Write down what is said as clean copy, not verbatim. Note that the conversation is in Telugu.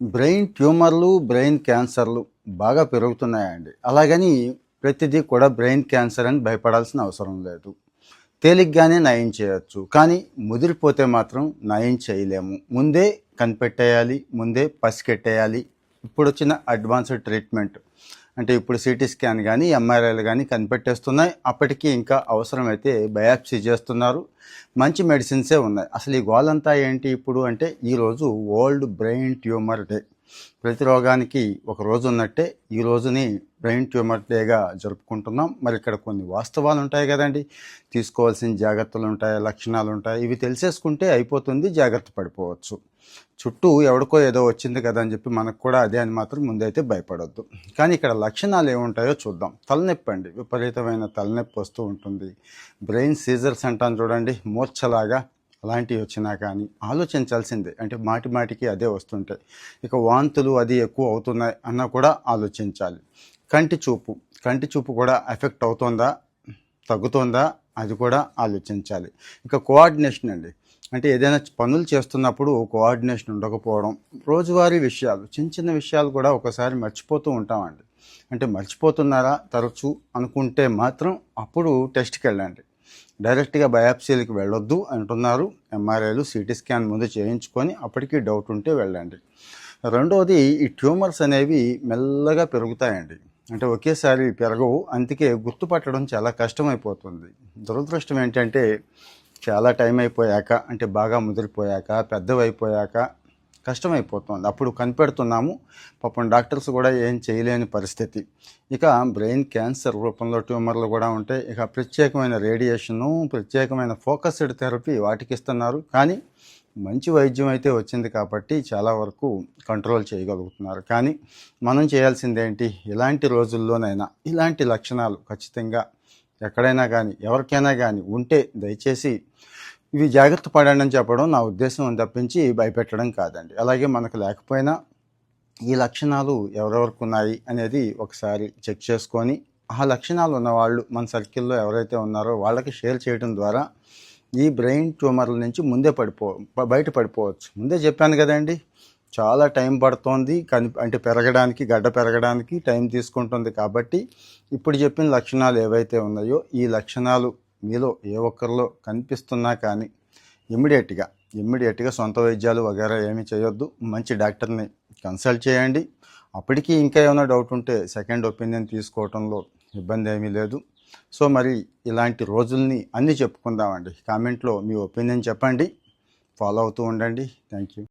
బ్రెయిన్ ట్యూమర్లు, బ్రెయిన్ క్యాన్సర్లు బాగా పెరుగుతున్నాయండి. అలాగని ప్రతిదీ కూడా బ్రెయిన్ క్యాన్సర్ అని భయపడాల్సిన అవసరం లేదు. తేలిగ్గానే నయం చేయొచ్చు. కానీ ముదిరిపోతే మాత్రం నయం చేయలేము. ముందే కనిపెట్టేయాలి, ముందే పసిగట్టేయాలి. ఇప్పుడొచ్చిన అడ్వాన్స్డ్ ట్రీట్మెంట్ అంటే ఇప్పుడు సిటీ స్కాన్ కానీ, ఎంఆర్ఐలు కానీ కనిపెట్టేస్తున్నాయి. అప్పటికి ఇంకా అవసరమైతే బయాప్సీ చేస్తున్నారు. మంచి మెడిసిన్సే ఉన్నాయి. అసలు ఈ గోలంతా ఏంటి ఇప్పుడు అంటే, ఈరోజు వరల్డ్ బ్రెయిన్ ట్యూమర్ డే. ప్రతి రోగానికి ఒక రోజు ఉన్నట్టే ఈ రోజుని బ్రెయిన్ ట్యూమర్ డేగా జరుపుకుంటున్నాం. మరి ఇక్కడ కొన్ని వాస్తవాలు ఉంటాయి కదండి, తీసుకోవాల్సిన జాగ్రత్తలు ఉంటాయి, లక్షణాలు ఉంటాయి. ఇవి తెలిసేసుకుంటే అయిపోతుంది, జాగ్రత్త పడిపోవచ్చు. చుట్టూ ఎవడికో ఏదో వచ్చింది కదా అని చెప్పి మనకు కూడా అదే అని మాత్రం ముందైతే భయపడొద్దు. కానీ ఇక్కడ లక్షణాలు ఏముంటాయో చూద్దాం. తలనొప్పి అండి, విపరీతమైన తలనొప్పి వస్తూ ఉంటుంది. బ్రెయిన్ సీజర్స్ అంటాను చూడండి, మూర్ఛలాగా. అలాంటివి వచ్చినా కానీ ఆలోచించాల్సిందే. అంటే మాటి మాటికి అదే వస్తుంటాయి. ఇక వాంతులు అది ఎక్కువ అవుతున్నాయి అన్నా కూడా ఆలోచించాలి. కంటి చూపు కూడా ఎఫెక్ట్ అవుతుందా, తగ్గుతుందా, అది కూడా ఆలోచించాలి. ఇక కోఆర్డినేషన్ అండి, అంటే ఏదైనా పనులు చేస్తున్నప్పుడు కోఆర్డినేషన్ ఉండకపోవడం, రోజువారీ విషయాలు, చిన్న చిన్న విషయాలు కూడా ఒకసారి మర్చిపోతూ ఉంటామండి. అంటే మర్చిపోతున్నారా తరచూ అనుకుంటే మాత్రం అప్పుడు టెస్ట్కి వెళ్ళండి. డైరెక్ట్గా బయాప్సీలకు వెళ్ళొద్దు అంటున్నారు. ఎంఆర్ఐలు, సిటీ స్కాన్ ముందు చేయించుకొని అప్పటికీ డౌట్ ఉంటే వెళ్ళండి. రెండవది, ఈ ట్యూమర్స్ అనేవి మెల్లగా పెరుగుతాయండి. అంటే ఒకేసారి పెరగవు. అందుకే గుర్తుపట్టడం చాలా కష్టమైపోతుంది. దురదృష్టం ఏంటంటే, చాలా టైం అయిపోయాక, అంటే బాగా ముదిరిపోయాక, పెద్దవైపోయాక కష్టమైపోతుంది. అప్పుడు కనిపెడుతున్నాము, పాపం డాక్టర్స్ కూడా ఏం చేయలేని పరిస్థితి. ఇక బ్రెయిన్ క్యాన్సర్ రూపంలో ట్యూమర్లు కూడా ఉంటాయి. ఇక ప్రత్యేకమైన రేడియేషను, ప్రత్యేకమైన ఫోకస్డ్ థెరపీ వాటికి ఇస్తున్నారు. కానీ మంచి వైద్యం అయితే వచ్చింది కాబట్టి చాలా వరకు కంట్రోల్ చేయగలుగుతున్నారు. కానీ మనం చేయాల్సిందేంటి, ఇలాంటి రోజుల్లోనైనా ఇలాంటి లక్షణాలు ఖచ్చితంగా ఎక్కడైనా కానీ ఎవరికైనా కానీ ఉంటే దయచేసి ఇవి జాగ్రత్త పడండి అని చెప్పడం నా ఉద్దేశం తప్పించి భయపెట్టడం కాదండి. అలాగే మనకు లేకపోయినా ఈ లక్షణాలు ఎవరెవరికి ఉన్నాయి అనేది ఒకసారి చెక్ చేసుకొని, ఆ లక్షణాలు ఉన్నవాళ్ళు మన సర్కిల్లో ఎవరైతే ఉన్నారో వాళ్ళకి షేర్ చేయడం ద్వారా ఈ బ్రెయిన్ ట్యూమర్ల నుంచి ముందే బయటపడిపోవచ్చు. ముందే చెప్పాను కదండి, చాలా టైం పడుతోంది. అంటే పెరగడానికి, గడ్డ పెరగడానికి టైం తీసుకుంటుంది. కాబట్టి ఇప్పుడు చెప్పిన లక్షణాలు ఏవైతే ఉన్నాయో, ఈ లక్షణాలు మీలో ఏ ఒక్కరిలో కనిపిస్తున్నా కానీ ఇమ్మీడియట్గా సొంత వైద్యాలు వగైరా ఏమీ చేయొద్దు. మంచి డాక్టర్ని కన్సల్ట్ చేయండి. అప్పటికీ ఇంకా ఏమైనా డౌట్ ఉంటే సెకండ్ ఒపీనియన్ తీసుకోవడంలో ఇబ్బంది ఏమీ లేదు. సో మరి ఇలాంటి రోజుల్ని అన్నీ చెప్పుకుందామండి. కామెంట్లో మీ ఒపీనియన్ చెప్పండి. ఫాలో అవుతూ ఉండండి. Thank you.